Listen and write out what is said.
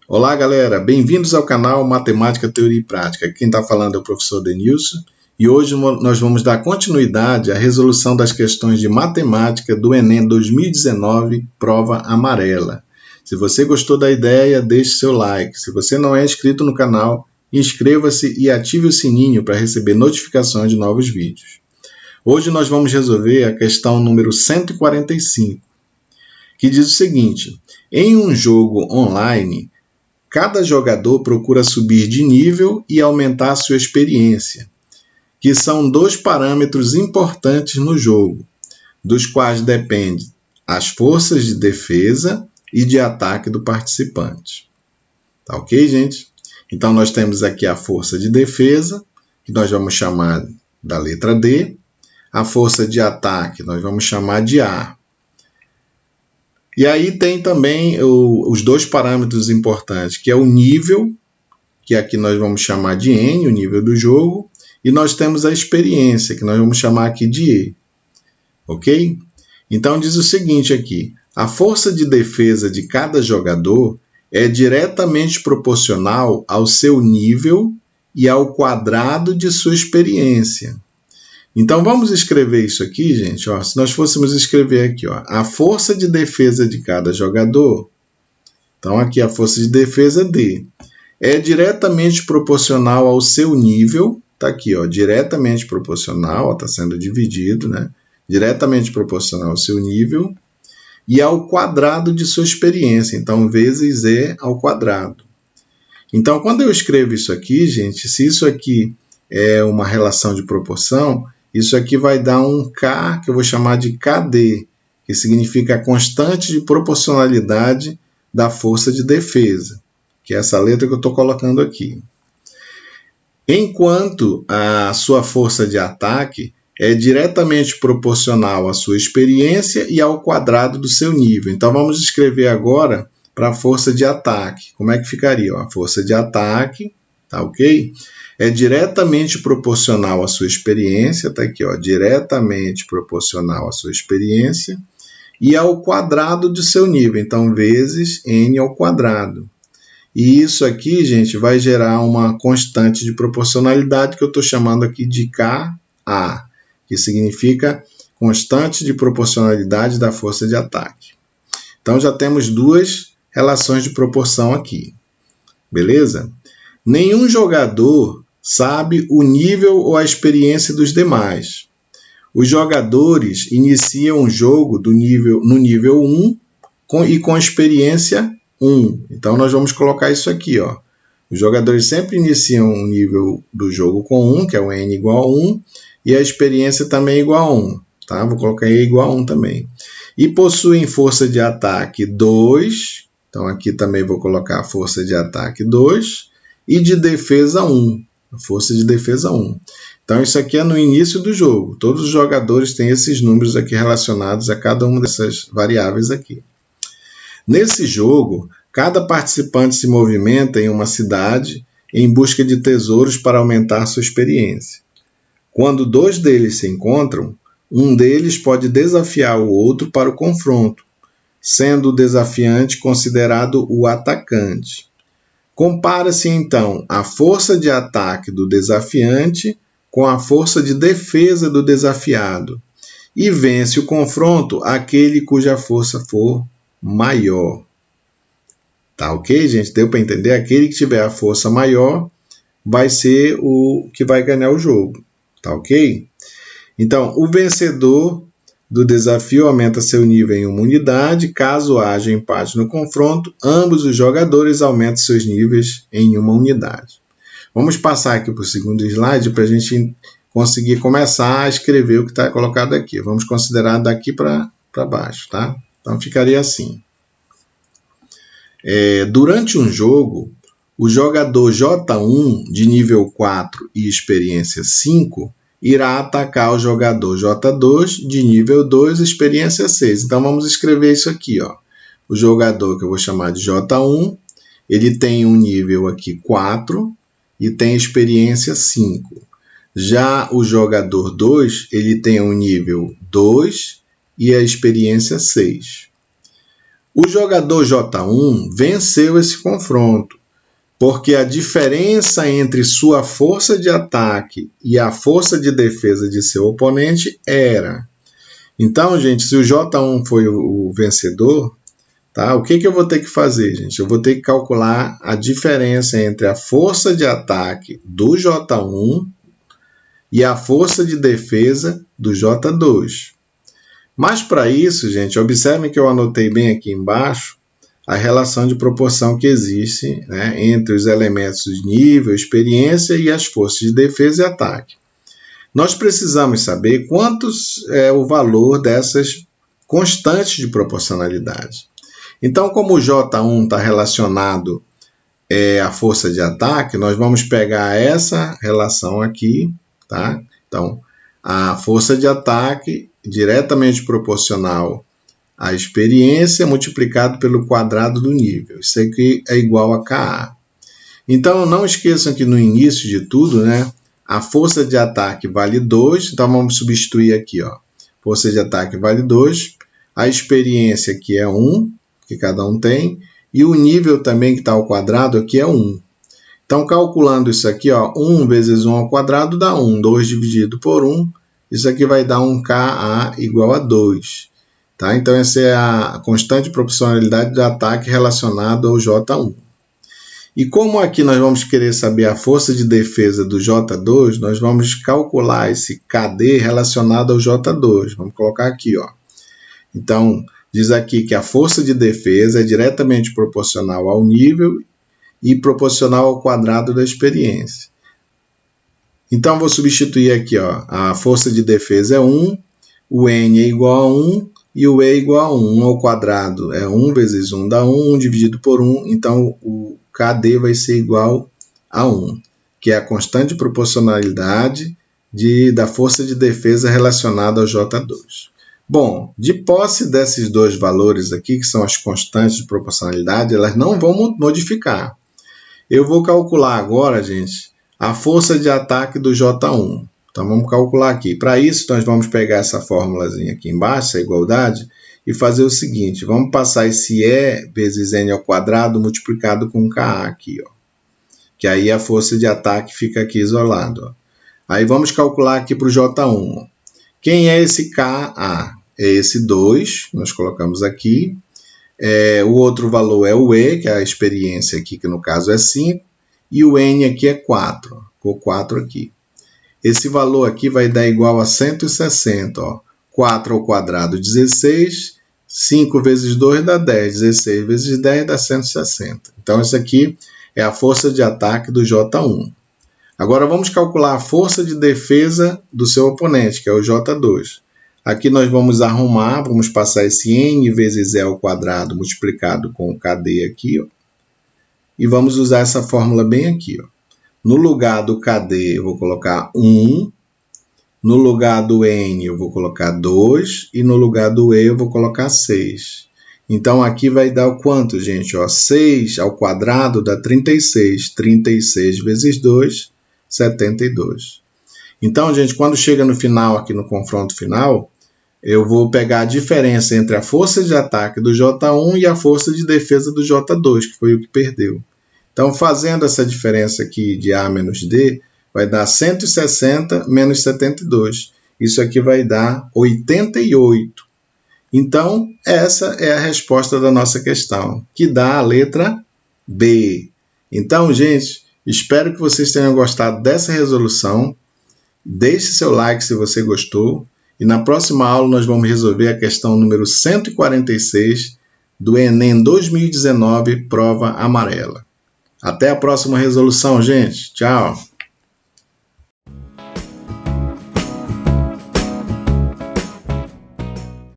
Olá, galera! Bem-vindos ao canal Matemática, Teoria e Prática. Quem está falando é o professor Denilson e hoje nós vamos dar continuidade à resolução das questões de matemática do Enem 2019, prova amarela. Se você gostou da ideia, deixe seu like. Se você não é inscrito no canal, inscreva-se e ative o sininho para receber notificações de novos vídeos. Hoje nós vamos resolver a questão número 145, que diz o seguinte: em um jogo online, cada jogador procura subir de nível e aumentar sua experiência, que são dois parâmetros importantes no jogo, dos quais dependem as forças de defesa e de ataque do participante. Tá ok, gente? Então, nós temos aqui a força de defesa, que nós vamos chamar da letra D. A força de ataque, nós vamos chamar de A. E aí tem também os dois parâmetros importantes, que é o nível, que aqui nós vamos chamar de N, o nível do jogo, e nós temos a experiência, que nós vamos chamar aqui de E. Ok? Então diz o seguinte aqui: a força de defesa de cada jogador é diretamente proporcional ao seu nível e ao quadrado de sua experiência. Então, vamos escrever isso aqui, gente. Ó, se nós fôssemos escrever aqui, ó, a força de defesa de cada jogador, então aqui a força de defesa D, é diretamente proporcional ao seu nível, está aqui, ó, diretamente proporcional, está sendo dividido, né? Diretamente proporcional ao seu nível e ao quadrado de sua experiência, então vezes E ao quadrado. Então, quando eu escrevo isso aqui, gente, se isso aqui é uma relação de proporção, isso aqui vai dar um K, que eu vou chamar de KD, que significa a constante de proporcionalidade da força de defesa, que é essa letra que eu estou colocando aqui. Enquanto a sua força de ataque é diretamente proporcional à sua experiência e ao quadrado do seu nível. Então, vamos escrever agora para a força de ataque. Como é que ficaria? Ó, a força de ataque, tá ok? É diretamente proporcional à sua experiência, tá aqui, ó, diretamente proporcional à sua experiência e ao quadrado do seu nível, então vezes N ao quadrado. E isso aqui, gente, vai gerar uma constante de proporcionalidade que eu estou chamando aqui de KA, que significa constante de proporcionalidade da força de ataque. Então já temos duas relações de proporção aqui, beleza? Nenhum jogador sabe o nível ou a experiência dos demais. Os jogadores iniciam o jogo no nível 1 e com experiência 1. Então, nós vamos colocar isso aqui. Ó. Os jogadores sempre iniciam o nível do jogo com 1, que é o N igual a 1, e a experiência também é igual a 1. Tá? Vou colocar E igual a 1 também. E possuem força de ataque 2. Então, aqui também vou colocar a força de ataque 2. E de defesa 1. Força de defesa 1. Então, isso aqui é no início do jogo. Todos os jogadores têm esses números aqui relacionados a cada uma dessas variáveis aqui. Nesse jogo, cada participante se movimenta em uma cidade em busca de tesouros para aumentar sua experiência. Quando dois deles se encontram, um deles pode desafiar o outro para o confronto, sendo o desafiante considerado o atacante. Compara-se, então, a força de ataque do desafiante com a força de defesa do desafiado e vence o confronto aquele cuja força for maior. Tá ok, gente? Deu para entender? Aquele que tiver a força maior vai ser o que vai ganhar o jogo. Tá ok? Então, o vencedor do desafio aumenta seu nível em uma unidade. Caso haja empate no confronto, ambos os jogadores aumentam seus níveis em uma unidade. Vamos passar aqui para o segundo slide para a gente conseguir começar a escrever o que está colocado aqui. Vamos considerar daqui para baixo, tá? Então, ficaria assim. Durante um jogo, o jogador J1 de nível 4 e experiência 5 irá atacar o jogador J2 de nível 2, experiência 6. Então, vamos escrever isso aqui. Ó. O jogador, que eu vou chamar de J1, ele tem um nível aqui 4 e tem experiência 5. Já o jogador 2, ele tem um nível 2 e a experiência 6. O jogador J1 venceu esse confronto, porque a diferença entre sua força de ataque e a força de defesa de seu oponente era. Então, gente, se o J1 foi o vencedor, tá? O que eu vou ter que fazer, gente? Eu vou ter que calcular a diferença entre a força de ataque do J1 e a força de defesa do J2. Mas para isso, gente, observem que eu anotei bem aqui embaixo a relação de proporção que existe, né, entre os elementos de nível, experiência e as forças de defesa e ataque. Nós precisamos saber quantos é o valor dessas constantes de proporcionalidade. Então, como o J1 está relacionado à força de ataque, nós vamos pegar essa relação aqui, tá? Então, a força de ataque diretamente proporcional a experiência multiplicado pelo quadrado do nível. Isso aqui é igual a Ka. Então, não esqueçam que no início de tudo, né, a força de ataque vale 2. Então, vamos substituir aqui. Ó. Força de ataque vale 2. A experiência aqui é 1, que cada um tem. E o nível também, que está ao quadrado, aqui é 1. Então, calculando isso aqui, ó, 1 vezes 1 ao quadrado dá 1. 2 dividido por 1. Isso aqui vai dar um Ka igual a 2. Tá? Então, essa é a constante de proporcionalidade do ataque relacionado ao J1. E como aqui nós vamos querer saber a força de defesa do J2, nós vamos calcular esse KD relacionado ao J2. Vamos colocar aqui. Ó. Então, diz aqui que a força de defesa é diretamente proporcional ao nível e proporcional ao quadrado da experiência. Então, vou substituir aqui. Ó, a força de defesa é 1, o N é igual a 1, e o E é igual a 1. 1 ao quadrado é 1 vezes 1 dá 1, 1 dividido por 1. Então, o KD vai ser igual a 1, que é a constante de proporcionalidade da força de defesa relacionada ao J2. Bom, de posse desses dois valores aqui, que são as constantes de proporcionalidade, elas não vão modificar. Eu vou calcular agora, gente, a força de ataque do J1. Então, vamos calcular aqui. Para isso, nós vamos pegar essa formulazinha aqui embaixo, essa igualdade, e fazer o seguinte. Vamos passar esse E vezes N ao quadrado multiplicado com Ka aqui. Ó, que aí a força de ataque fica aqui isolado. Ó. Aí vamos calcular aqui para o J1. Ó. Quem é esse Ka? É esse 2, nós colocamos aqui. O outro valor é o E, que é a experiência aqui, que no caso é 5. E o N aqui é 4. Ficou 4 aqui. Esse valor aqui vai dar igual a 160. Ó. 4 ao quadrado, 16. 5 vezes 2 dá 10. 16 vezes 10 dá 160. Então, isso aqui é a força de ataque do J1. Agora, vamos calcular a força de defesa do seu oponente, que é o J2. Aqui nós vamos arrumar, vamos passar esse N vezes E ao quadrado multiplicado com o KD aqui. Ó. E vamos usar essa fórmula bem aqui. Ó. No lugar do KD, eu vou colocar 1. No lugar do N, eu vou colocar 2. E no lugar do E, eu vou colocar 6. Então, aqui vai dar o quanto, gente? Ó, 6 ao quadrado dá 36. 36 vezes 2, 72. Então, gente, quando chega no final, aqui no confronto final, eu vou pegar a diferença entre a força de ataque do J1 e a força de defesa do J2, que foi o que perdeu. Então, fazendo essa diferença aqui de A menos D, vai dar 160 menos 72. Isso aqui vai dar 88. Então, essa é a resposta da nossa questão, que dá a letra B. Então, gente, espero que vocês tenham gostado dessa resolução. Deixe seu like se você gostou. E na próxima aula nós vamos resolver a questão número 146 do Enem 2019, prova amarela. Até a próxima resolução, gente. Tchau!